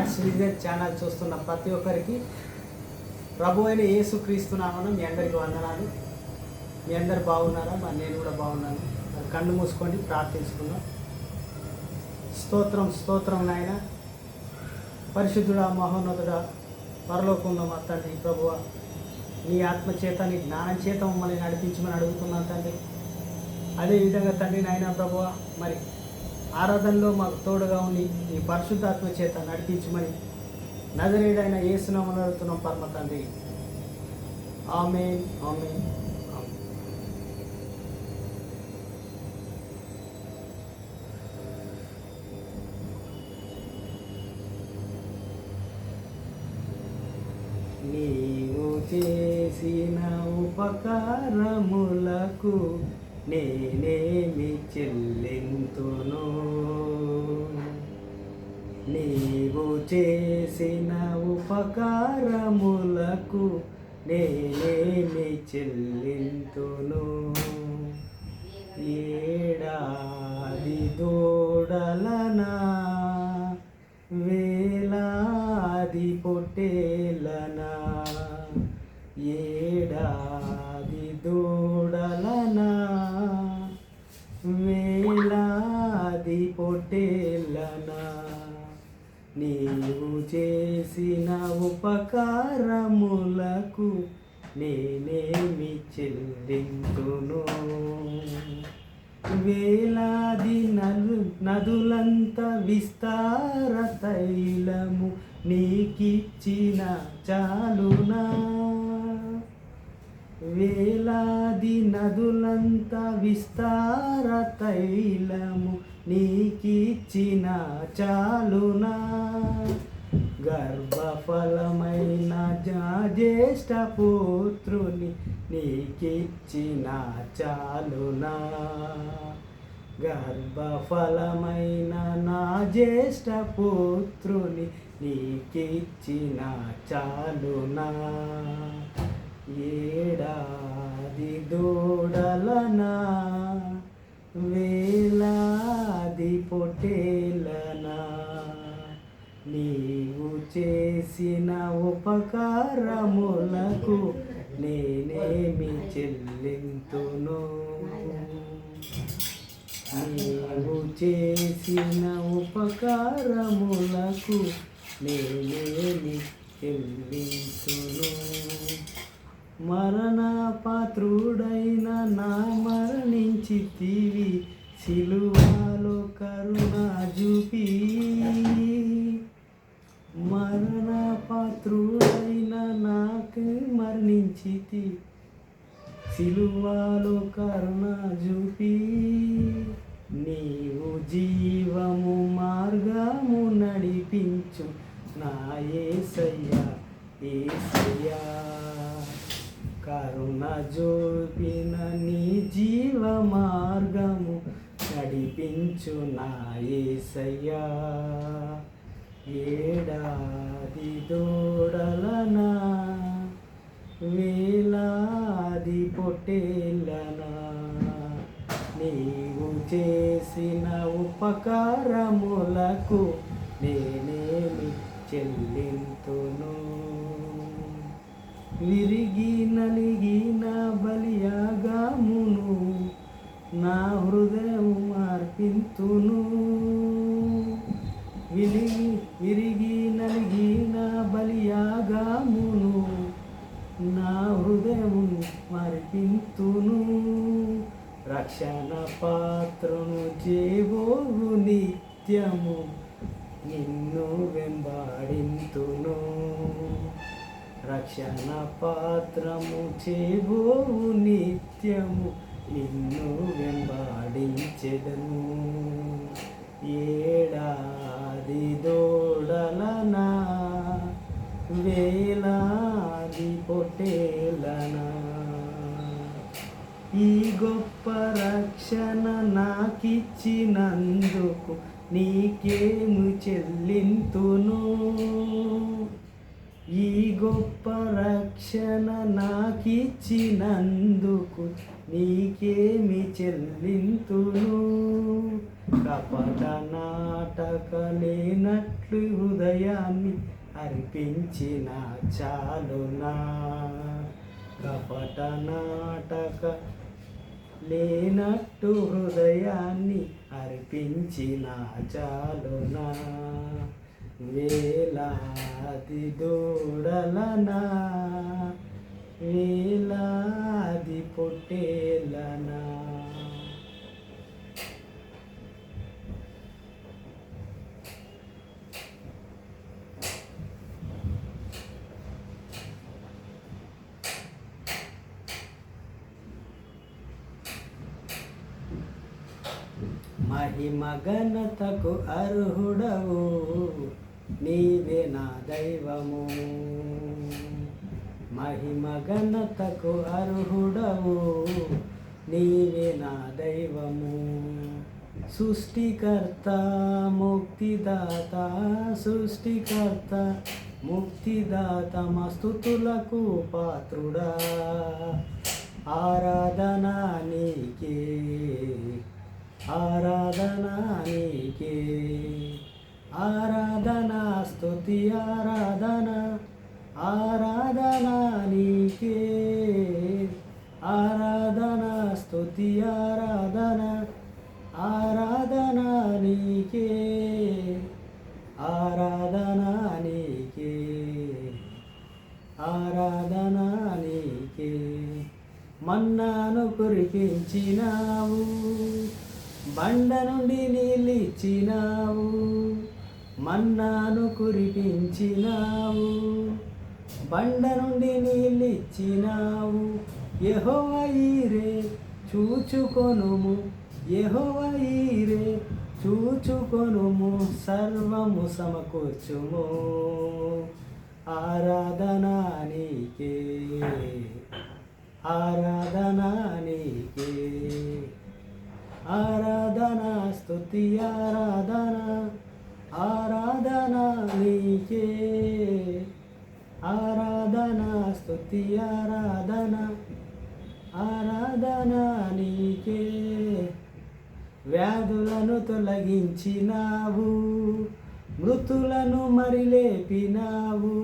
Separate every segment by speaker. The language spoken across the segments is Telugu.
Speaker 1: గాడ్స్ విజన్ ఛానల్ చూస్తున్న ప్రతి ఒక్కరికి ప్రభు అయిన యేసుక్రీస్తు నామమున మీ అందరికీ వందనాలు. మీ అందరు బాగున్నారా? మరి నేను కూడా బాగున్నాను. మరి కళ్ళు మూసుకోండి, ప్రార్థించుకుందాం. స్తోత్రం స్తోత్రం నాయన, పరిశుద్ధుడా, మహోన్నతుడా, పరలోకంలో మా తండ్రి ప్రభువ, నీ ఆత్మచేత నీ జ్ఞానం చేత మమ్మల్ని నడిపించమని అడుగుతున్నాను తండ్రి. అదేవిధంగా తండ్రి నాయన ప్రభువ, మరి ఆరాధనలో మాకు తోడుగా ఉండి నీ పరిశుద్ధాత్మ చేత నడిపించమని నజరేయుడైన యేసు నామమున అడుగుతున్నాం పరమ తండ్రి. ఆమేన్ ఆమేన్ ఆమేన్. నీవు చేసిన ఉపకారములకు నేనేమి చెల్లింతును? నీవు చేసిన ఉపకారములకు నేనేమి చెల్లింతును? ఏడాది దూడలనా, వేలాది పొట్టేలనా, ఏడాది దూడలనా, వేలాది పొట్టేలనా, నీవు చేసిన ఉపకారములకు నేనేమి చెల్లింతును? వేలాది నదులంత విస్తార తైలము నీకిచ్చిన చాలునా? వేలాది నదులంత విస్తార తైలము నీకిచ్చిన చాలునా? గర్భఫలమైన జ్యేష్ఠ పుత్రుని నీకిచ్చిన చాలునా? గర్భఫలమైన నా జ్యేష్ఠ పుత్రుని నీకిచ్చిన చాలునా? ఏడాది దూడలనా, వేలాది పొట్టేలనా, నీవు చేసిన ఉపకారములకు నేనేమి చెల్లింతును? నీవు చేసిన ఉపకారములకు నేనేమి చెల్లింతును? మరణ పాత్రుడైన నా మరణించితివి, సిలువలో కరుణ చూపి. మరణ పాత్రుడైన నాకు మరణించితి, సిలువలో కరుణ చూపి. నీవు జీవము మార్గము నడిపించు నా యేసయ్యా, యేసయ్యా. కరుణ చూపిన నీ జీవ మార్గము నడిపించు నా యేసయ్యా. ఏడాది దూడలనా, వేలాది పొట్టేలనా, నీవు చేసిన ఉపకారములకు నేనేమి చెల్లింతును? విరిగి నలిగిన బలియాగమును నా హృదయం అర్పింతును. విరిగి నలిగిన బలియాగమును నా హృదయం అర్పింతును. రక్షణ పాత్రను చేబోగు నిత్యము నిన్ను వెంబాడింతును. రక్షణ పాత్రము చేబోగు నిత్యము నిన్ను వెంబాడించెదను. ఏడాది దూడలనా, వేలాది పొట్టేలనా, ఈ గొప్ప రక్షణ నాకిచ్చినందుకు నీకేము చెల్లింతును? ఈ గొప్ప రక్షణ నాకిచ్చినందుకు నీకేమి చెల్లింతును? కపట నాటక లేనట్లు హృదయ హృదయాన్ని అర్పించిన చాలునా. కపట నాటక లేనట్టు హృదయాన్ని అర్పించిన చాలునా. వేలాది దూడలనా, వేలాది పొట్టేలనా. మహిమ ఘనతకు అర్హుడవు నీవే నా దైవము. మహిమ ఘనతకు అర్హుడవు నీవే నా దైవము. సృష్టికర్త ముక్తిదాత, సృష్టికర్త ముక్తిదాత మా స్తుతులకు పాత్రుడా. ఆరాధన నీకే, ఆరాధన నీకే, ఆరాధన స్తుతి ఆరాధన, ఆరాధన నీకే, ఆరాధన స్తుతి ఆరాధన, ఆరాధన నీకే, ఆరాధన నీకే, ఆరాధన నీకే. మన్నాను కురిపించినావు, బండ నుండి నీళ్ళిచ్చినావు. మన్నాను కురిపించినావు, బండ నుండి నీళ్ళిచ్చినావు. యెహోవా ఈరే చూచుకొనుము, యెహోవా ఈరే చూచుకొనుము. సర్వము సమకూర్చుము, ఆరాధన నీకే, ఆరాధన నీకే, ఆరాధన స్తుతి ఆరాధన, ఆరాధన నీకే, ఆరాధన స్తుతి ఆరాధన, ఆరాధన నీకే. వ్యాధులను తొలగించినావు, మృతులను మరిలేపినావు.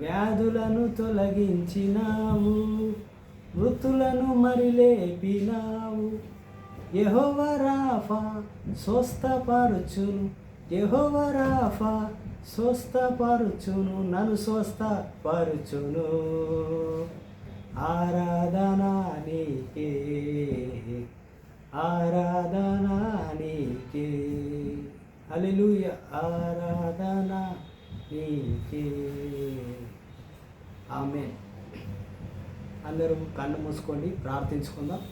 Speaker 1: వ్యాధులను తొలగించినావు, మృతులను మరిలేపినావు. యెహోవా రాఫా స్వస్థపరచును, యెహోవా రాఫా స్వస్థపరచును, నన్ను స్వస్థపరచును. ఆరాధన నీకే, ఆరాధన నీకే. హల్లెలూయా. ఆరాధన నీకే. ఆమేన్. అందరూ కళ్ళు మూసుకోండి, ప్రార్థించుకుందాం.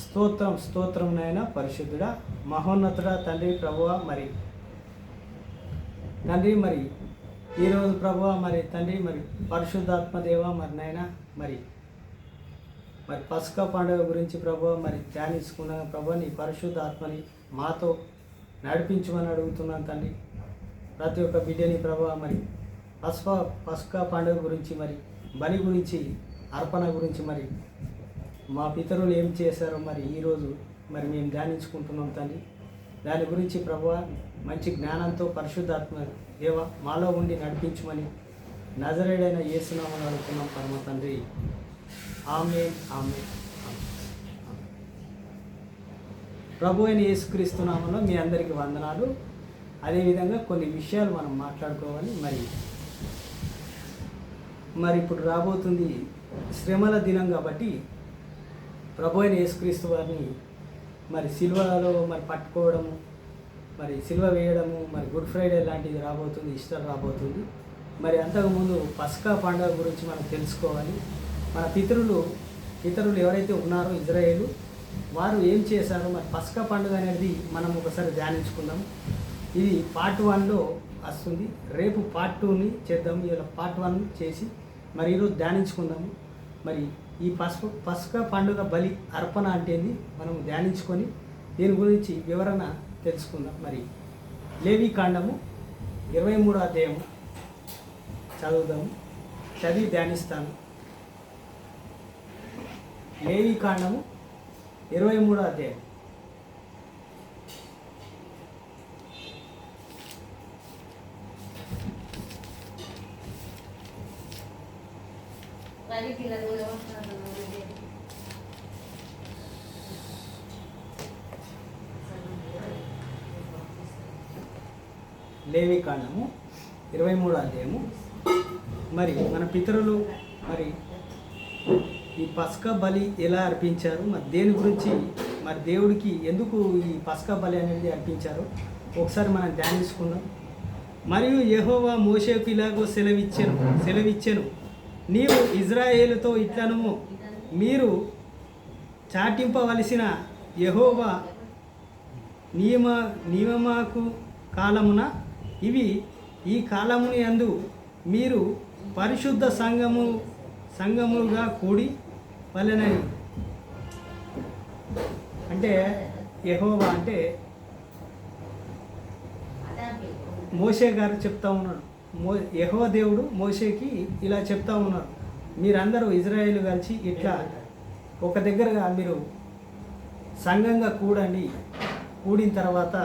Speaker 1: స్తోత్రం, స్తోత్రం నాయన పరిశుద్ధుడా, మహోన్నతుడా తండ్రి ప్రభువా. మరి తండ్రి మరి ఈరోజు ప్రభువా మరి తండ్రి మరి పరిశుద్ధాత్మదేవ మరి నాయన మరి పస్కా పండుగ గురించి ప్రభువా మరి ధ్యానించుకున్న ప్రభువా నీ పరిశుద్ధాత్మని మాతో నడిపించమని అడుగుతున్నాను తండ్రి. ప్రతి ఒక్క బిడ్డని ప్రభువా మరి పస్కా పండుగ గురించి మరి బలి గురించి అర్పణ గురించి మరి మా పితరులు ఏం చేశారో మరి ఈరోజు మరి మేము ధ్యానించుకుంటున్నాం తండ్రి. దాని గురించి ప్రభువా మంచి జ్ఞానంతో పరిశుద్ధాత్మ దేవ మాలో ఉండి నడిపించమని నజరేయుడైన యేసునామములో అడుగుతున్నాం పరమ తండ్రి. ఆమేన్, ఆమేన్. ప్రభు అయిన యేసుక్రీస్తు నామములో మీ అందరికీ వందనాలు. అదేవిధంగా కొన్ని విషయాలు మనం మాట్లాడుకోవాలి. మరి ఇప్పుడు రాబోతుంది శ్రమల దినం కాబట్టి ప్రభు అయిన యేసుక్రీస్తు వారిని మరి సిల్వలో మరి పట్టుకోవడము, మరి సిల్వ వేయడము, మరి గుడ్ ఫ్రైడే లాంటిది రాబోతుంది, ఈస్టర్ రాబోతుంది. మరి అంతకుముందు పస్కా పండుగ గురించి మనం తెలుసుకోవాలి. మన పితరులు ఎవరైతే ఉన్నారో ఇజ్రాయేలు, వారు ఏం చేశారో మరి పస్కా పండుగ అనేది మనం ఒకసారి ధ్యానించుకుందాం. ఇది పార్ట్ 1లో వస్తుంది. రేపు పార్ట్ 2ని చేద్దాము. ఇలా పార్ట్ 1 చేసి మరి ఈరోజు ధ్యానించుకుందాము. మరి ఈ పస్కా పండుగ బలి అర్పణ అంటేంది మనం ధ్యానించుకొని దీని గురించి వివరణ తెలుసుకుందాం. మరి లేవి కాండము 23వ అధ్యాయము చదువుదాము, చదివి ధ్యానిస్తాను. లేవి కాండము 23వ అధ్యాయం. లేవికాండము 23వ అధ్యాయము. మరి మన పితరులు మరి ఈ పస్కా బలి ఎలా అర్పించారు, మరి దేని గురించి, మరి దేవుడికి ఎందుకు ఈ పస్కా బలి అనేది అర్పించారు ఒకసారి మనం ధ్యానించుకుందాం. మరియు యెహోవా మోషేకు ఇలాగో సెలవిచ్చెను, నీవు ఇజ్రాయేలుతో ఇట్లను, మీరు చాటింపవలసిన యెహోవా నియమకు కాలమున ఇవి, ఈ కాలముని యందు మీరు పరిశుద్ధ సంఘముగా కూడి వలెనని. అంటే యెహోవా అంటే మోషే గారు చెప్తా ఉన్నాడు. యెహోవా దేవుడు మోషేకి ఇలా చెప్తా ఉన్నారు, మీరందరూ ఇజ్రాయేలు కలిసి ఇట్లా ఒక దగ్గరగా మీరు సంఘంగా కూడండి, కూడిన తర్వాత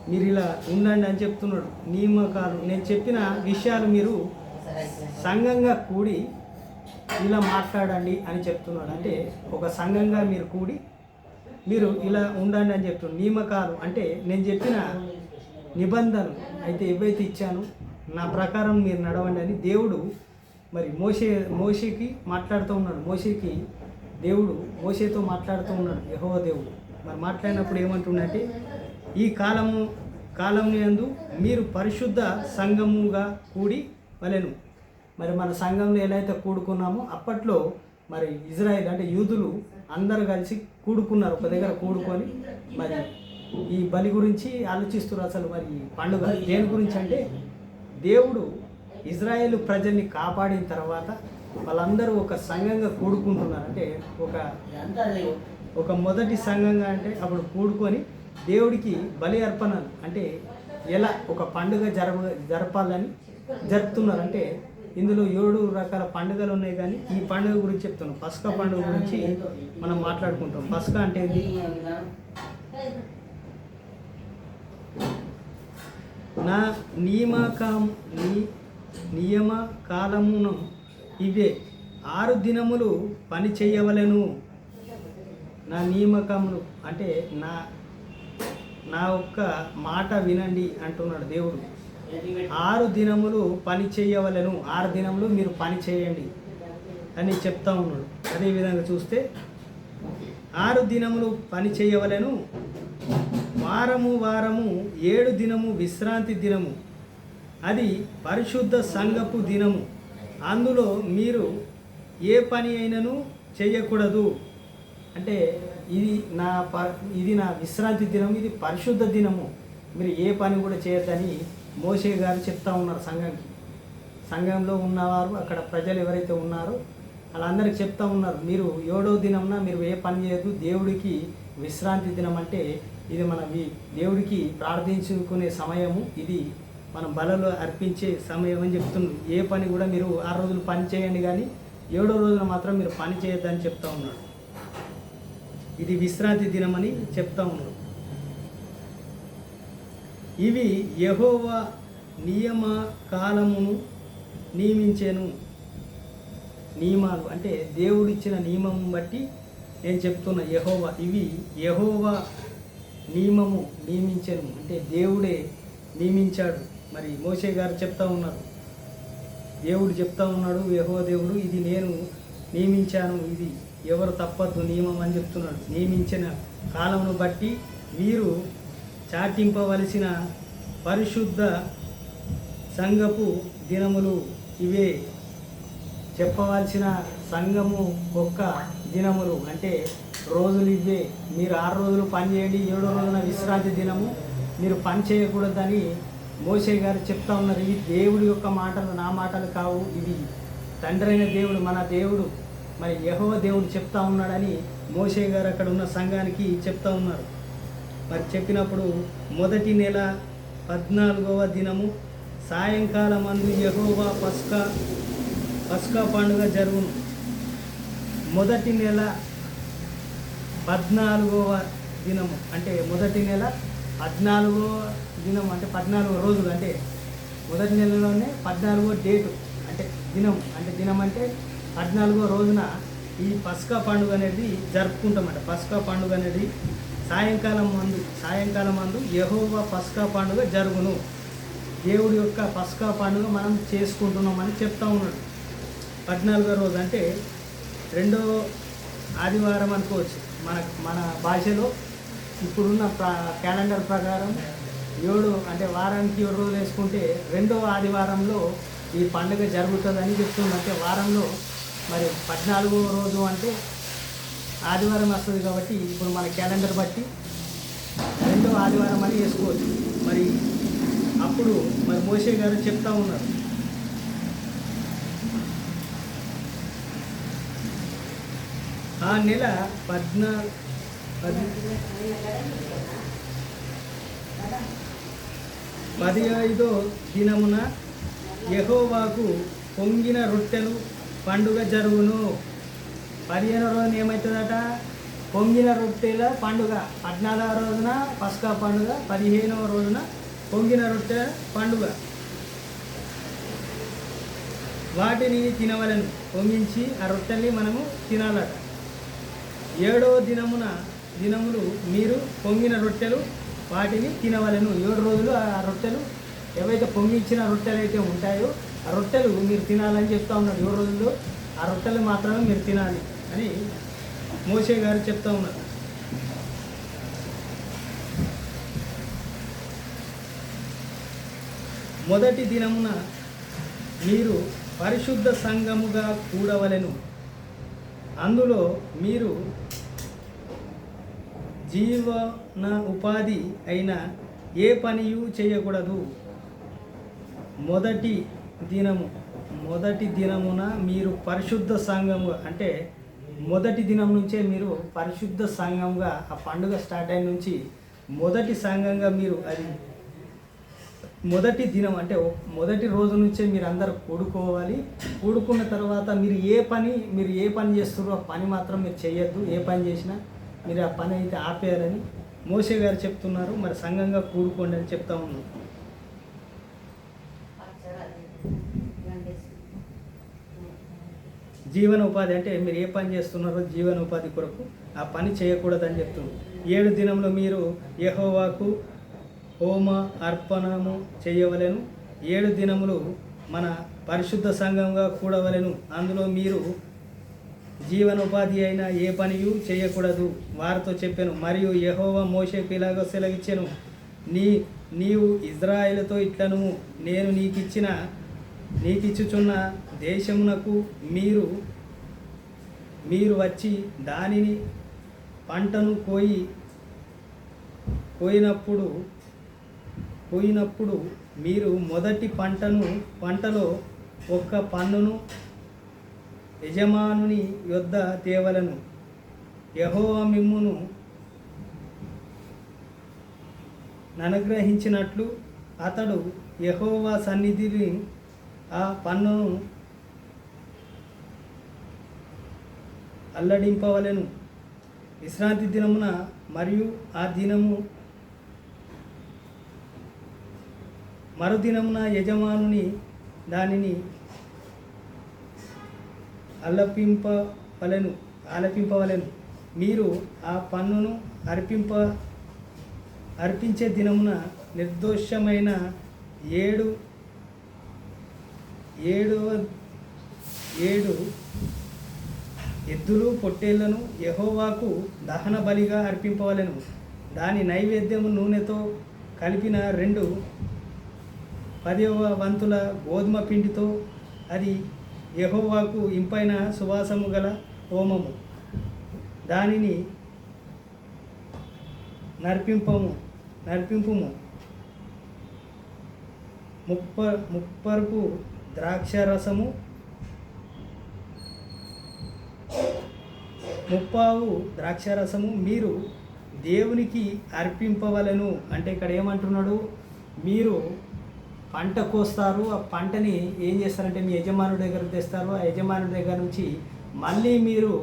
Speaker 1: మీరు ఇలా ఉండండి అని చెప్తున్నాడు. నియమకాలు నేను చెప్పిన విషయాలు మీరు సంఘంగా కూడి ఇలా మాట్లాడండి అని చెప్తున్నాడు. అంటే ఒక సంఘంగా మీరు కూడి మీరు ఇలా ఉండండి అని చెప్తున్నాడు. నియమకాలు అంటే నేను చెప్పిన నిబంధనలు అయితే ఏవైతే ఇచ్చాను నా ప్రకారం మీరు నడవండి అని దేవుడు మరి మోషేకి మాట్లాడుతూ ఉన్నాడు. దేవుడు మోషేతో మాట్లాడుతూ ఉన్నాడు యెహోవా దేవుడు. మరి మాట్లాడినప్పుడు ఏమంటున్నాడంటే, ఈ కాలము యందు మీరు పరిశుద్ధ సంఘముగా కూడి వలెను. మరి మన సంఘంలో ఎలా అయితే కూడుకున్నామో అప్పట్లో మరి ఇజ్రాయేల్ అంటే యూదులు అందరూ కలిసి కూడుకున్నారు, ఒక దగ్గర కూడుకొని మరి ఈ బలి గురించి ఆలోచిస్తున్నారు. అసలు మరి ఈ పండుగ దేని గురించి అంటే, దేవుడు ఇజ్రాయేల్ ప్రజల్ని కాపాడిన తర్వాత వాళ్ళందరూ ఒక సంఘంగా కూడుకుంటున్నారు. అంటే ఒక మొదటి సంఘంగా అంటే అప్పుడు కూడుకొని దేవుడికి బలి అర్పణలు అంటే ఎలా ఒక పండుగ జరపాలని జరుపుతున్నారు. అంటే ఇందులో 7 రకాల పండుగలు ఉన్నాయి, కానీ ఈ పండుగ గురించి చెప్తున్నాం. పస్కా పండుగ గురించి మనం మాట్లాడుకుంటాం. పస్కా అంటే ఏంటి? నా నియమ కాలమును ఇవే, 6 దినములు పని చేయవలెను. నా నియమకములు అంటే నా ఒక్క మాట వినండి అంటున్నాడు దేవుడు. 6 దినములు పని చేయవలెను, 6 దినములు మీరు పని చేయండి అని చెప్తా ఉన్నాడు. అదేవిధంగా చూస్తే 6 దినములు పని చేయవలెను, వారము 7 దినము విశ్రాంతి దినము, అది పరిశుద్ధ సంఘపు దినము. అందులో మీరు ఏ పని అయినను చేయకూడదు. అంటే ఇది నా విశ్రాంతి దినం, ఇది పరిశుద్ధ దినము, మీరు ఏ పని కూడా చేయొద్దని మోషే గారు చెప్తా ఉన్నారు సంఘంలో ఉన్నవారు, అక్కడ ప్రజలు ఎవరైతే ఉన్నారో వాళ్ళందరికీ చెప్తా ఉన్నారు, మీరు 7వ దినంన మీరు ఏ పని చేయదు. దేవుడికి విశ్రాంతి దినం అంటే ఇది మన దేవుడికి ప్రార్థించుకునే సమయము, ఇది మనం బలులు అర్పించే సమయం అని చెప్తున్నాడు. ఏ పని కూడా మీరు 6 రోజులు పని చేయండి, కానీ 7వ రోజున మాత్రం మీరు పని చేయొద్దని చెప్తా ఉన్నాడు. ఇది విశ్రాంతి దినం అని చెప్తా ఉన్నాడు. ఇవి యెహోవా నియమ కాలమును నియమించాను. నియమాలు అంటే దేవుడిచ్చిన నియమం బట్టి నేను చెప్తున్నా. ఇవి యెహోవా నియమించాను అంటే దేవుడే నియమించాడు. మరి మోషే గారు చెప్తా ఉన్నారు, దేవుడు చెప్తా ఉన్నాడు, యెహోవా దేవుడు ఇది నేను నియమించాను, ఇది ఎవరు తప్పద్దు నియమం అని చెప్తున్నాడు. నియమించిన కాలమును బట్టి వీరు చాటింపవలసిన పరిశుద్ధ సంఘపు దినములు ఇవే. చెప్పవలసిన సంఘము ఒక్క దినములు అంటే రోజులు ఇవే. మీరు 6 రోజులు పని చేయండి, 7వ రోజున విశ్రాంతి దినము, మీరు పని చేయకూడదని మోషే గారు చెప్తా ఉన్నారు. ఇవి దేవుడి యొక్క మాటలు, నా మాటలు కావు, ఇవి తండ్రి అయిన దేవుడు మన దేవుడు మరి యెహోవా దేవుడు చెప్తా ఉన్నాడని మోషే గారు అక్కడ ఉన్న సంఘానికి చెప్తా ఉన్నారు. మరి చెప్పినప్పుడు మొదటి నెల 14వ దినము సాయంకాలం అందు యెహోవా పస్కా పండుగ జరుగును. మొదటి నెల 14వ దినము అంటే మొదటి నెల 14వ దినం అంటే 14 రోజులు, అంటే మొదటి నెలలోనే 14వ డేటు అంటే దినం అంటే 14వ రోజున ఈ పస్కా పండుగ అనేది జరుపుకుంటామంట. పస్కా పండుగ అనేది సాయంకాలం మందు యెహోవా పస్కా పండుగ జరుగును. దేవుడి యొక్క పస్కా పండుగ మనం చేసుకుంటున్నామని చెప్తా ఉన్నాడు. 14వ రోజు అంటే రెండో ఆదివారం అనుకోవచ్చు. మన భాషలో ఇప్పుడున్న క్యాలెండర్ ప్రకారం 7 అంటే వారానికి 7 రోజులు వేసుకుంటే రెండో ఆదివారంలో ఈ పండుగ జరుగుతుందని చెప్తుంది. అంటే వారంలో మరి 14వ రోజు అంటే ఆదివారం వస్తుంది కాబట్టి ఇప్పుడు మన క్యాలెండర్ బట్టి రెండో ఆదివారం అని వేసుకోవచ్చు. మరి అప్పుడు మరి మోషే గారు చెప్తా ఉన్నారు, ఆ నెల 15వ దినమున యెహోవాకు పొంగిన రొట్టెలు పండుగ జరుగును. 15వ రోజున ఏమవుతుందట? పొంగిన రొట్టెల పండుగ. 14వ రోజున పస్కా పండుగ, 15వ రోజున పొంగిన రొట్టెల పండుగ. వాటిని తినవలను, పొంగించి ఆ రొట్టెల్ని మనము తినాలట. 7వ దినములు మీరు పొంగిన రొట్టెలు వాటిని తినవలను. 7 రోజులు ఆ రొట్టెలు ఏవైతే పొంగించిన రొట్టెలు అయితే ఉంటాయో ఆ రొట్టెలు మీరు తినాలని చెప్తా ఉన్నారు. 7 రోజుల్లో ఆ రొట్టెలు మాత్రమే మీరు తినాలి అని మోషే గారు చెప్తా ఉన్నారు. మొదటి దినమున మీరు పరిశుద్ధ సంఘముగా కూడవలెను. అందులో మీరు జీవన ఉపాధి అయిన ఏ పనియు చేయకూడదు. మొదటి దినమున మీరు పరిశుద్ధ సంఘముగా, అంటే మొదటి దినం నుంచే మీరు పరిశుద్ధ సంఘంగా, ఆ పండుగ స్టార్ట్ అయిన నుంచి మొదటి సంఘంగా మీరు, అది మొదటి దినం అంటే మొదటి రోజు నుంచే మీరు అందరూ కూడుకోవాలి. కూడుకున్న తర్వాత మీరు ఏ పని చేస్తున్నారో ఆ పని మాత్రం మీరు చేయొద్దు. ఏ పని చేసినా మీరు ఆ పని అయితే ఆపేయాలని మోషే గారు చెప్తున్నారు. మరి సంఘంగా కూడుకోండి అని చెప్తా ఉన్నారు. జీవన ఉపాధి అంటే మీరు ఏ పని చేస్తున్నారో జీవన ఉపాధి కొరకు ఆ పని చేయకూడదని చెప్తున్నారు. 7 దినంలో మీరు యెహోవాకు హోమ అర్పణము చేయవలెను. 7 దినములు మన పరిశుద్ధ సంఘంగా కూడవలెను. అందులో మీరు జీవనోపాధి అయిన ఏ పనియు చేయకూడదు. వారితో చెప్పాను. మరియు యెహోవా మోషేకు ఇలాగ సెలవిచ్చెను, నీవు ఇజ్రాయేలుతో ఇట్లను, నేను నీకిచ్చుచున్న దేశమునకు మీరు వచ్చి దానిని పంటను కోయినప్పుడు మీరు మొదటి పంటలో ఒక్క పన్నును యజమానుని యొద్ద తేవలను. యెహోవా మిమ్మును అనుగ్రహించినట్లు అతడు యెహోవా సన్నిధిని ఆ పన్నును అల్లడింపవలెను. విశ్రాంతి దినమున మరియు ఆ దినము మరుదినమున యజమానుని దానిని ఆలపింపవలెను. మీరు ఆ పన్నును అర్పించే దినమున నిర్దోషమైన ఏడు ఎద్దులు పొట్టేళ్లను యెహోవాకు దహన బలిగా అర్పింపవలెను. దాని నైవేద్యము నూనెతో కలిపిన 2 10వ వంతుల గోధుమ పిండితో, అది యెహోవాకు ఇంపైన సువాసము గల హోమము. దానిని నర్పింపుము. ముప్పరుపు ద్రాక్షరసము, 30 ద్రాక్షరసము మీరు దేవునికి అర్పింపవలను. అంటే ఇక్కడ ఏమంటున్నాడు, మీరు పంట కోస్తారు, ఆ పంటని ఏం చేస్తారంటే మీ యజమానుడి దగ్గరకు తెస్తారు. ఆ యజమానుడి దగ్గర నుంచి మళ్ళీ మీరు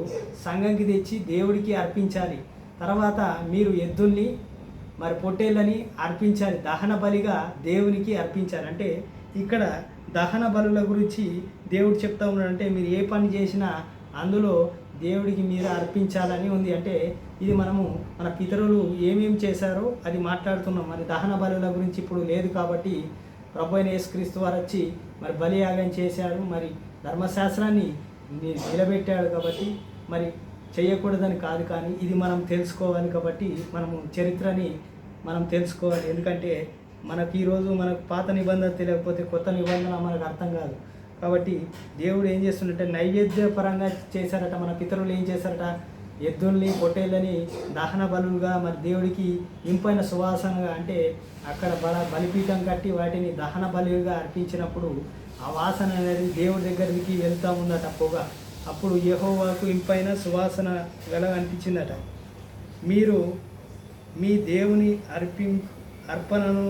Speaker 1: సంఘంకి తెచ్చి దేవుడికి అర్పించాలి. తర్వాత మీరు ఎద్దుల్ని మరి పొట్టేళ్ళని అర్పించాలి, దహన బలిగా దేవునికి అర్పించాలి. అంటే ఇక్కడ దహన బలుల గురించి దేవుడు చెప్తా ఉన్నాడు. అంటే మీరు ఏ పని చేసినా అందులో దేవుడికి మీరు అర్పించాలని ఉంది. అంటే ఇది మనము మన పితరులు ఏమేమి చేశారో అది మాట్లాడుతున్నాం. మరి దహన బలుల గురించి ఇప్పుడు లేదు కాబట్టి ప్రభు అయిన యేసుక్రీస్తు వారు వచ్చి మరి బలియాగం చేశాడు, మరి ధర్మశాస్త్రాన్ని నిలబెట్టాడు. కాబట్టి మరి చేయకూడదని కాదు, కానీ ఇది మనం తెలుసుకోవాలి. కాబట్టి మనము చరిత్రని మనం తెలుసుకోవాలి. ఎందుకంటే మనకు ఈరోజు మనకు పాత నిబంధన తెలియకపోతే కొత్త నిబంధన మనకు అర్థం కాదు. కాబట్టి దేవుడు ఏం చేస్తుందంటే నైవేద్య పరంగా చేశారట. మన పితరులు ఏం చేశారట, ఎద్దుల్ని పొట్టేళ్ళని దహన బలులుగా మరి దేవుడికి ఇంపైన సువాసనగా, అంటే అక్కడ బలిపీఠం కట్టి వాటిని దహన బలుగా అర్పించినప్పుడు ఆ వాసన అనేది దేవుడి దగ్గరికి వెళ్తూ ఉందట, పొగ. అప్పుడు యెహోవాకు ఇంపైన సువాసన అనిపించిందట. మీరు మీ దేవుని అర్పణను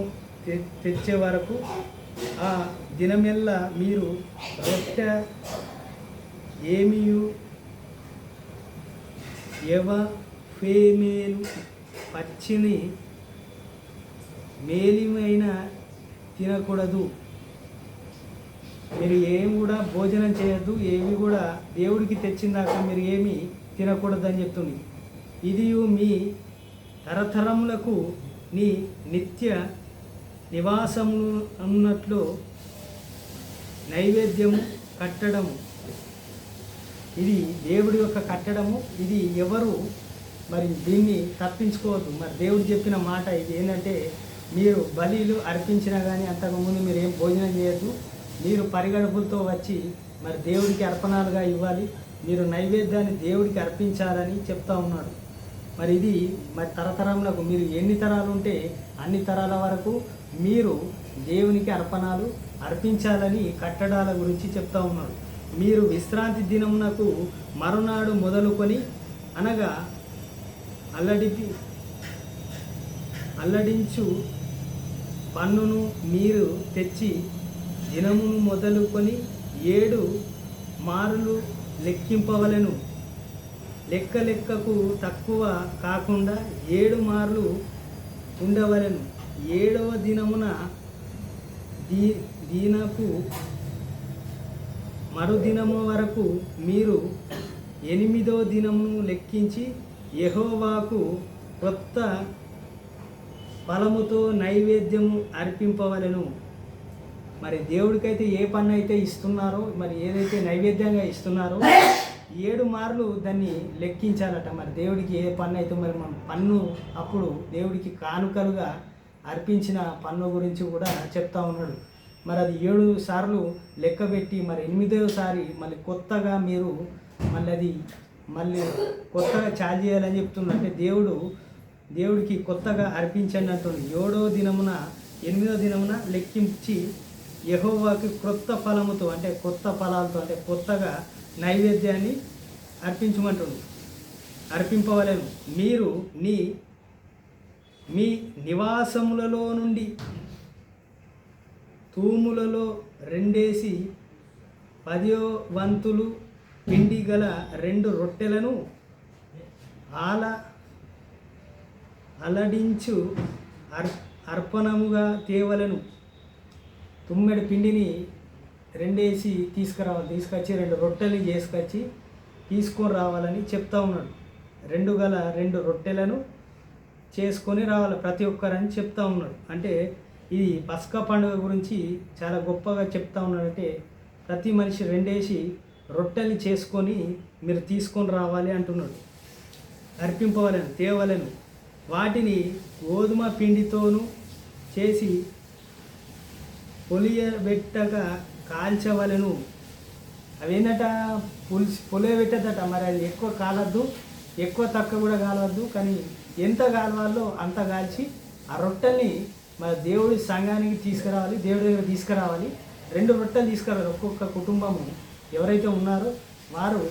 Speaker 1: తెచ్చే వరకు ఆ దినమెల్లా మీరు రొట్టె ఏమియు ఫేమేలు పచ్చిని మేలిమైన తినకూడదు. మీరు ఏమి కూడా భోజనం చేయొద్దు, ఏమి కూడా దేవుడికి తెచ్చిందాక మీరు ఏమి తినకూడదు అని చెప్తుంది. ఇది మీ తరతరములకు నీ నిత్య నివాసము అన్నట్లు నైవేద్యము కట్టడము. ఇది దేవుడి యొక్క కట్టడము. ఇది ఎవరు మరి దీన్ని తప్పించుకోవద్దు. మరి దేవుడు చెప్పిన మాట ఇది ఏంటంటే, మీరు బలిలు అర్పించినా కానీ అంతకుముందు మీరు ఏం భోజనం చేయొద్దు. మీరు పరిగడుపులతో వచ్చి మరి దేవుడికి అర్పణాలుగా ఇవ్వాలి. మీరు నైవేద్యాన్ని దేవుడికి అర్పించాలని చెప్తా ఉన్నాడు. మరి ఇది మరి తరతరములకు మీరు ఎన్ని తరాలు ఉంటే అన్ని తరాల వరకు మీరు దేవునికి అర్పణాలు అర్పించాలని కట్టడాల గురించి చెప్తా ఉన్నాడు. మీరు విశ్రాంతి దినమునకు మరునాడు మొదలుకొని, అనగా అల్లడించు పన్నును మీరు తెచ్చి దినమును మొదలుకొని 7 మారులు లెక్కింపవలెను. లెక్కకు తక్కువ కాకుండా 7 మార్లు ఉండవలెను. 7వ దినమున దీనపు మరుదినము వరకు మీరు 8వ దినమును లెక్కించి యెహోవాకు కొత్త ఫలముతో నైవేద్యము అర్పింపవలెను. మరి దేవుడికైతే ఏ పన్ను అయితే ఇస్తున్నారో, మరి ఏదైతే నైవేద్యంగా ఇస్తున్నారో 7 మార్లు దాన్ని లెక్కించాలట. మరి దేవుడికి ఏ పన్ను అయితే మరి మనం పన్ను అప్పుడు దేవుడికి కానుకలుగా అర్పించిన పన్ను గురించి కూడా చెప్తా ఉన్నాడు. మరి అది 7 సార్లు లెక్కబెట్టి మరి 8వసారి మళ్ళీ కొత్తగా మీరు మళ్ళీ కొత్తగా చార్జ్ చేయాలని చెప్తున్నాడు. అంటే దేవుడికి కొత్తగా అర్పించండి అంటుంది. 7వ దినమున 8వ దినమున లెక్కించి యెహోవాకి క్రొత్త ఫలముతో, అంటే కొత్త ఫలాలతో, అంటే కొత్తగా నైవేద్యాన్ని అర్పింపవలెను. మీరు మీ నివాసములలో నుండి తూములలో 2 10వ వంతులు పిండి గల 2 రొట్టెలను అలడించు అర్పణముగా తేవలను. తుమ్మెడి పిండిని 2 తీసుకొచ్చి 2 రొట్టెలు చేసుకొచ్చి తీసుకొని రావాలని చెప్తా ఉన్నాడు. 2 రొట్టెలను చేసుకొని రావాలి ప్రతి ఒక్కరని చెప్తా ఉన్నాడు. అంటే ఇది పస్కా పండుగ గురించి చాలా గొప్పగా చెప్తా ఉన్నాడంటే, ప్రతి మనిషి 2 రొట్టెలు చేసుకొని మీరు తీసుకొని రావాలి అంటున్నాడు. అర్పింపవలను, తేవలను. వాటిని గోధుమ పిండితోనూ చేసి పొలియబెట్టగా కాల్చవలను. అవేంటట, పొలియబెట్టదట. మరి అది ఎక్కువ కాలద్దు, ఎక్కువ తక్కువ కూడా కాలవద్దు, కానీ ఎంత కాలవాలో అంత కాల్చి ఆ రొట్టెల్ని మరి దేవుడి సంఘానికి తీసుకురావాలి, దేవుడి దగ్గర తీసుకురావాలి. 2 రొట్టెలు తీసుకురావాలి. ఒక్కొక్క కుటుంబము ఎవరైతే ఉన్నారో వారు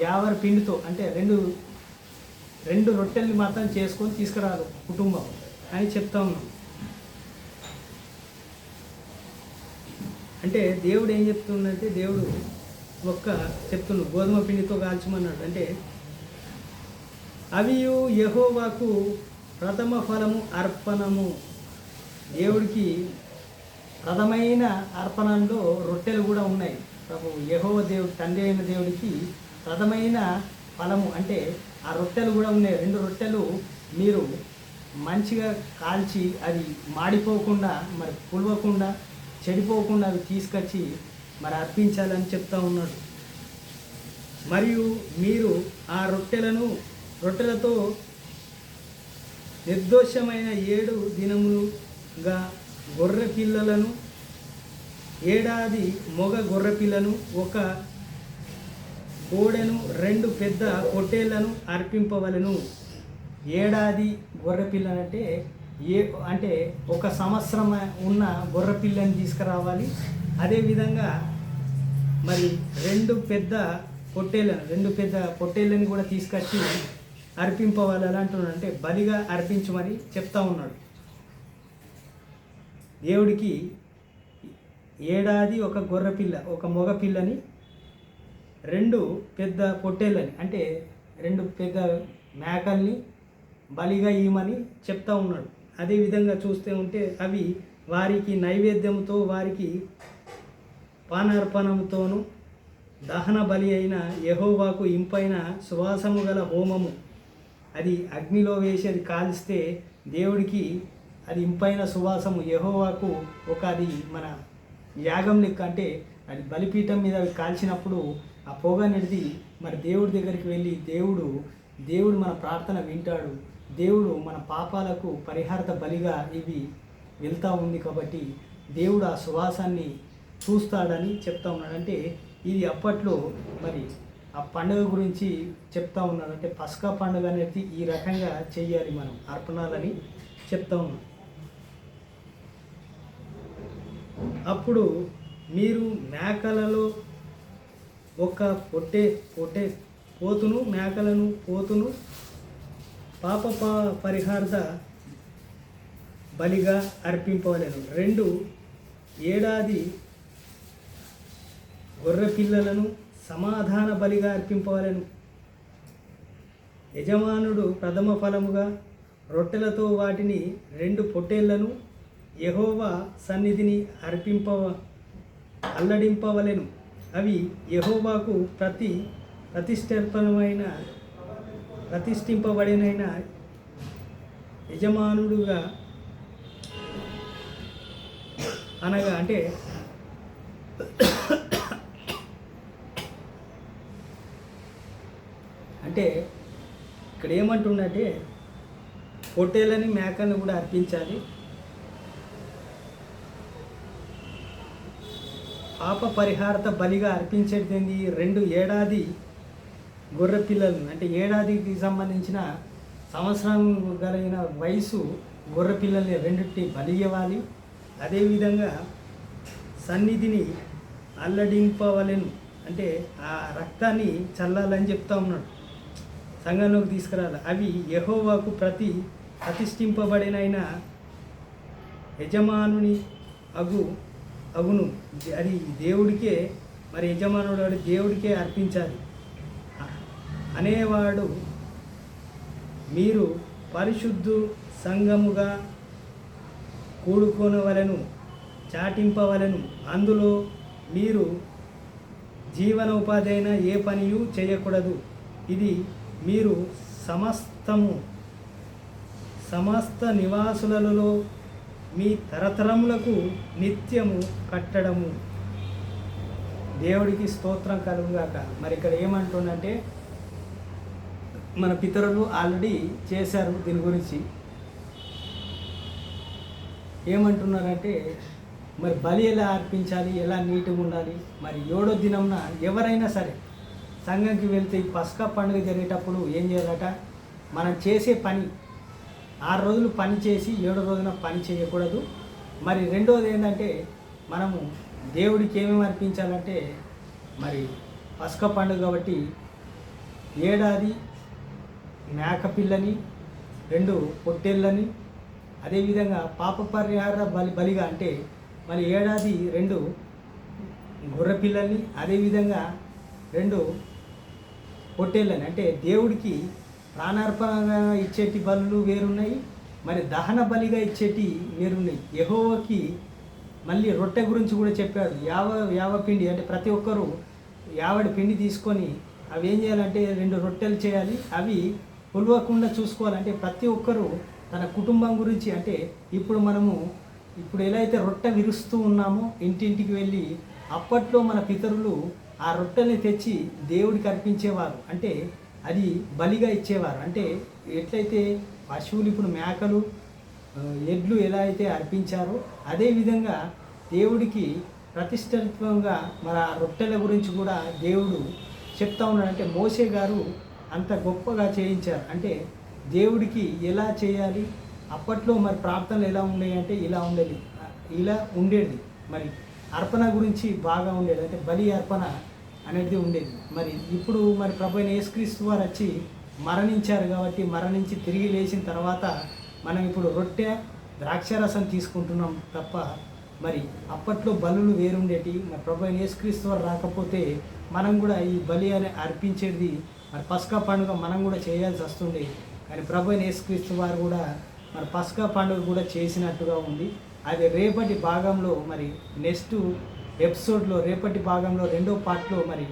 Speaker 1: 50 పిండితో, అంటే 2 రొట్టెల్ని మాత్రం చేసుకొని తీసుకురావాలి కుటుంబం అని చెప్తా ఉన్నాం. అంటే దేవుడు ఏం చెప్తుందంటే, దేవుడు చెప్తున్నాడు గోధుమ పిండితో కాల్చమన్నాడు. అంటే అవియు యెహోవాకు ప్రథమ ఫలము అర్పణము. దేవుడికి ప్రథమైన అర్పణలో రొట్టెలు కూడా ఉన్నాయి. ప్రభు యెహోవా దేవుడు, తండ్రి అయిన దేవుడికి ప్రథమైన ఫలము అంటే ఆ రొట్టెలు కూడా ఉన్నాయి. 2 రొట్టెలు మీరు మంచిగా కాల్చి అది మాడిపోకుండా, మరి పులవకుండా, చెడిపోకుండా అవి తీసుకొచ్చి మరి అర్పించాలని చెప్తా ఉన్నాడు. మరియు మీరు ఆ రొట్టెలతో నిర్దోషమైన 7 దినములుగా గొర్రె పిల్లలను, ఏడాది మొగ గొర్రె పిల్లను, 1 కోడెను, 2 పెద్ద పొట్టేళ్లను అర్పింపవలను. ఏడాది గొర్రె పిల్లనంటే అంటే 1 సంవత్సరం ఉన్న గొర్రె పిల్లని తీసుకురావాలి. అదేవిధంగా మరి 2 పెద్ద పొట్టేళ్ళని కూడా తీసుకొచ్చి అర్పింపవాలి అంటున్నాడు. అంటే బలిగా అర్పించమని చెప్తా ఉన్నాడు. దేవుడికి ఏడాది 1 గొర్రె పిల్ల, 1 మగ పిల్లని, 2 పెద్ద పొట్టేళ్ళని అంటే 2 పెద్ద మేకల్ని బలిగా ఇవ్వమని చెప్తా ఉన్నాడు. అదేవిధంగా చూస్తే ఉంటే అవి వారికి నైవేద్యంతో, వారికి పానార్పణంతోనూ, దహన బలి అయిన యెహోవాకు ఇంపైన సువాసము గల హోమము. అది అగ్నిలో వేసి అది కాల్స్తే దేవుడికి అది ఇంపైన సువాసము. యెహోవాకు అది మన యాగం లెక్క. అంటే అది బలిపీఠం మీద అవి కాల్చినప్పుడు ఆ పొగ అనేది మరి దేవుడి దగ్గరికి వెళ్ళి దేవుడు మన ప్రార్థన వింటాడు. దేవుడు మన పాపాలకు పరిహారత బలిగా ఇవి వెళ్తూ ఉంది. కాబట్టి దేవుడు ఆ సువాసాన్ని చూస్తాడని చెప్తా ఉన్నాడు. అంటే ఇది అప్పట్లో మరి ఆ పండుగ గురించి చెప్తా ఉన్నాడు. అంటే పస్కా పండుగ అనేది ఈ రకంగా చెయ్యాలి మనం అర్పణాలని చెప్తా ఉన్నాం. అప్పుడు మీరు మేకలలో 1 పోతును పాప పరిహార్థ బలిగా అర్పింపవలెను. 2 ఏడాది గొర్రె పిల్లలను సమాధాన బలిగా అర్పింపవలెను. యజమానుడు ప్రథమ ఫలముగా రొట్టెలతో వాటిని 2 పొట్టేళ్లను యెహోవా సన్నిధిని అల్లడింపవలెను. అవి యెహోవాకు ప్రతిష్ఠింపబడిన యజమానుడుగా అనగా అంటే ఇక్కడ ఏమంటుందంటే పొట్టేళ్ళని, మేకలను కూడా అర్పించాలి. పాప పరిహారత బలిగా అర్పించేది 2 ఏడాది గొర్రె పిల్లలను, అంటే ఏడాదికి సంబంధించిన సంవత్సరం కలిగిన వయసు గొర్రె పిల్లల్ని 2 బలి ఇవ్వాలి. అదేవిధంగా సన్నిధిని అల్లడింపవలెను. అంటే ఆ రక్తాన్ని చల్లాలని చెప్తా ఉన్నాడు, సంఘంలోకి తీసుకురాలి. అవి యెహోవాకు ప్రతిష్ఠింపబడిన యజమానుని అగును. అది దేవుడికే, మరి యజమానుడు దేవుడికే అర్పించాలి అనేవాడు. మీరు పరిశుద్ధ సంఘముగా కూడుకొనవలెను, చాటింపవలెను. అందులో మీరు జీవనోపాధి అయిన ఏ పనియు చేయకూడదు. ఇది మీరు సమస్త నివాసులలో మీ తరతరములకు నిత్యము కట్టడము. దేవుడికి స్తోత్రం కలుగుగాక. మరి ఇక్కడ ఏమంటుందంటే మన పితరులు ఆల్రెడీ చేశారు. దీని గురించి ఏమంటున్నారంటే మరి బలి ఎలా అర్పించాలి, ఎలా నీట్గా ఉండాలి. మరి 7వ దినంన ఎవరైనా సరే సంఘంకి వెళ్తే ఈ పస్కా పండుగ జరిగేటప్పుడు ఏం చేయాలట, మనం చేసే పని 6 రోజులు పని చేసి 7వ రోజున పని చేయకూడదు. మరి 2వది ఏంటంటే మనము దేవుడికి ఏమేమి అర్పించాలంటే మరి పస్కా పండుగ కాబట్టి ఏడాది మేక పిల్లని, 2 పొట్టేళ్ళని, అదేవిధంగా పాప పరిహార బలిగా అంటే మళ్ళీ ఏడాది 2 గొర్రె పిల్లల్ని, అదేవిధంగా 2 పొట్టేళ్ళని. అంటే దేవుడికి ప్రాణార్పణగా ఇచ్చేటి బలులు వేరున్నాయి, మరి దహన బలిగా ఇచ్చేటి వేరున్నాయి. యెహోవాకి మళ్ళీ రొట్టె గురించి కూడా చెప్పాడు. యావ పిండి అంటే ప్రతి ఒక్కరూ యావడి పిండి తీసుకొని అవి ఏం చేయాలంటే 2 రొట్టెలు చేయాలి. అవి పులవకుండా చూసుకోవాలంటే ప్రతి ఒక్కరూ తన కుటుంబం గురించి అంటే ఇప్పుడు ఎలా అయితే రొట్టె విరుస్తూ ఉన్నామో ఇంటింటికి వెళ్ళి అప్పట్లో మన పితరులు ఆ రొట్టెల్ని తెచ్చి దేవుడికి అర్పించేవారు. అంటే అది బలిగా ఇచ్చేవారు. అంటే ఎట్లయితే పశువులు ఇప్పుడు మేకలు ఎడ్లు ఎలా అయితే అర్పించారో అదేవిధంగా దేవుడికి ప్రతిష్ఠితంగా మన ఆ రొట్టెల గురించి కూడా దేవుడు చెప్తా ఉన్నాడు. అంటే మోషే గారు అంత గొప్పగా చేయించారు. అంటే దేవుడికి ఎలా చేయాలి, అప్పట్లో మరి ప్రార్థనలు ఎలా ఉండేవి అంటే ఇలా ఉండేది. మరి అర్పణ గురించి బాగా ఉండేది. అంటే బలి అర్పణ అనేది ఉండేది. మరి ఇప్పుడు మరి ప్రభు అయిన యేసుక్రీస్తు వారు వచ్చి మరణించారు కాబట్టి మరణించి తిరిగి లేచిన తర్వాత మనం ఇప్పుడు రొట్టె ద్రాక్షారసం తీసుకుంటున్నాం తప్ప మరి అప్పట్లో బలులు వేరుండేటి. మరి ప్రభు అయిన యేసుక్రీస్తు వారు రాకపోతే మనం కూడా ఈ బలి అని అర్పించేది మరి పస్కా పండుగ మనం కూడా చేయాల్సి వస్తుండే. కానీ ప్రభు అయిన యేసుక్రీస్తు వారు కూడా మరి పస్కా పండుగ కూడా చేసినట్టుగా ఉంది. అది రేపటి భాగంలో మరి నెక్స్ట్ ఎపిసోడ్లో రేపటి భాగంలో 2వ పార్ట్లో మరి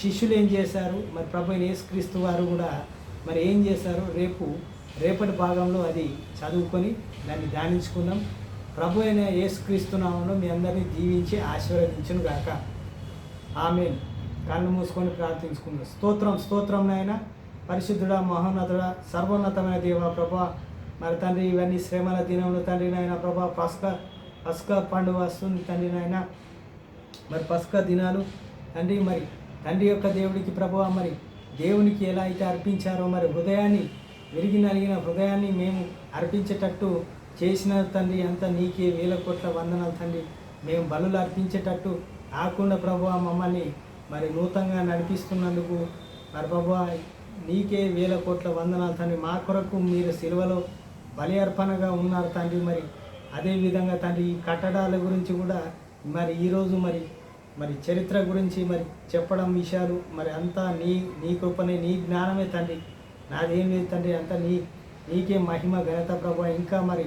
Speaker 1: శిష్యులు ఏం చేశారు, మరి ప్రభు అయిన యేసుక్రీస్తు వారు కూడా మరి ఏం చేశారు రేపటి భాగంలో అది చదువుకొని దాన్ని ధ్యానించుకుందాం. ప్రభు అయిన యేసుక్రీస్తు నామములో మీ అందరినీ దీవించి ఆశీర్వదించును గాక. ఆమేన్. కళ్ళు మూసుకొని ప్రార్థించుకుందాం. స్తోత్రం నాయన, పరిశుద్ధుడా, మహోన్నతుడా, సర్వోన్నతమైన దేవా ప్రభా, మరి తండ్రి ఇవన్నీ శ్రమల దినంలో తండ్రి నాయన ప్రభా పస్కా పండుగ వస్తుంది తండ్రి నాయన. మరి పస్కా దినాలు తండ్రి మరి తండ్రి యొక్క దేవుడికి ప్రభువా మరి దేవునికి ఎలా అయితే అర్పించారో మరి హృదయాన్ని విరిగి నలిగిన హృదయాన్ని మేము అర్పించేటట్టు చేసిన తండ్రి అంతా నీకే 1000 కోట్ల వందనాలు తండ్రి. మేము బలులు అర్పించేటట్టు కాకుండా ప్రభువా మమ్మల్ని మరి నూతనంగా నడిపిస్తున్నందుకు మరి ప్రభువా నీకే 1000 కోట్ల వందనాలు తండ్రి. మా కొరకు మీరు సిలువలో బలి అర్పణగా ఉన్నారు తండ్రి. మరి అదేవిధంగా తండ్రి ఈ కట్టడాల గురించి కూడా మరి ఈరోజు మరి చరిత్ర గురించి మరి చెప్పడం విషయాలు మరి అంతా నీ కృపనే, నీ జ్ఞానమే తండ్రి. నాదేం లేదు తండ్రి, అంతా నీకే మహిమ ఘనత ప్రభువా. ఇంకా మరి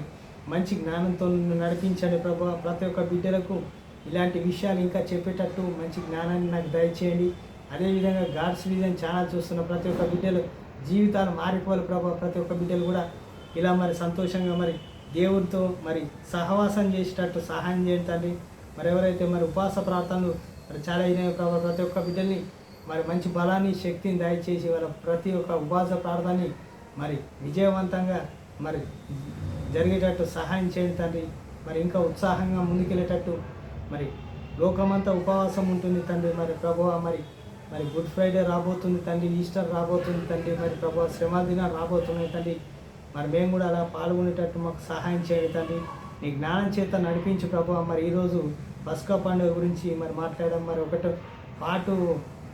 Speaker 1: మంచి జ్ఞానంతో నడిపించండి ప్రభువా. ప్రతి ఒక్క బిడ్డలకు ఇలాంటి విషయాలు ఇంకా చెప్పేటట్టు మంచి జ్ఞానాన్ని నాకు దయచేయండి. అదేవిధంగా గాడ్స్ విజన్ ఛానల్ చూస్తున్న ప్రతి ఒక్క బిడ్డలు జీవితాలు మారిపోవాలి ప్రభువా. ప్రతి ఒక్క బిడ్డలు కూడా ఇలా మరి సంతోషంగా మరి దేవుడితో మరి సహవాసం చేసేటట్టు సహాయం చేయండి తండ్రి. మరి ఎవరైతే మరి ఉపవాస ప్రార్థనలు మరి చాలా అయినాయి ప్రభావ, ప్రతి ఒక్క బిడ్డల్ని మరి మంచి బలాన్ని శక్తిని దయచేసి వాళ్ళ ప్రతి ఒక్క ఉపవాస ప్రార్థనని మరి విజయవంతంగా మరి జరిగేటట్టు సహాయం చేయండి తండ్రి. మరి ఇంకా ఉత్సాహంగా ముందుకెళ్ళేటట్టు మరి లోకమంతా ఉపవాసం ఉంటుంది తండ్రి. మరి ప్రభువా మరి గుడ్ ఫ్రైడే రాబోతుంది తండ్రి, ఈస్టర్ రాబోతుంది తండ్రి. మరి ప్రభువా శ్రమ దినాలు రాబోతున్నాయి తండ్రి. మరి మేము కూడా అలా పాల్గొనేటట్టు మాకు సహాయం చేయండి తండ్రి. నీ జ్ఞానం చేత నడిపించి ప్రభువా. మరి ఈరోజు పస్కా పండుగ గురించి మరి మాట్లాడడం మరి పార్ట్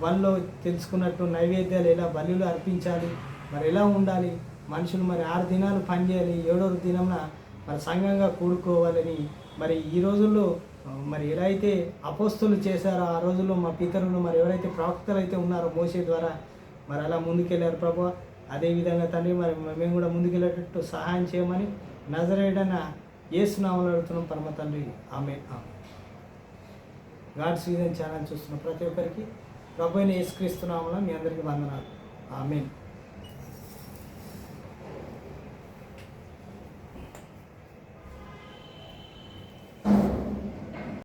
Speaker 1: 1లో తెలుసుకున్నట్టు నైవేద్యాలు ఎలా బలులు అర్పించాలి, మరి ఎలా ఉండాలి, మనుషులు మరి 6 దినాలు పనిచేయాలి, 7వ దినంన మరి సంఘంగా కూడుకోవాలని మరి ఈ రోజుల్లో మరి ఎలా అయితే అపోస్తులు చేశారో ఆ రోజుల్లో మా పితరులు మరి ఎవరైతే ప్రవక్తలు అయితే ఉన్నారో మోషే ద్వారా మరి అలా ముందుకెళ్ళారు ప్రభువా. అదేవిధంగా తండ్రి మరి మేము కూడా ముందుకెళ్ళేటట్టు సహాయం చేయమని నజరేయుడైన యేసు నామములో అడుగుతున్నాం పరమ తండ్రి. ఆమేన్. గాడ్స్ విజన్ ఛానల్ చూస్తున్న ప్రతి ఒక్కరికి ప్రభు అయిన యేసుక్రీస్తు నామములో మీ అందరికీ వందనాలు. ఆమేన్.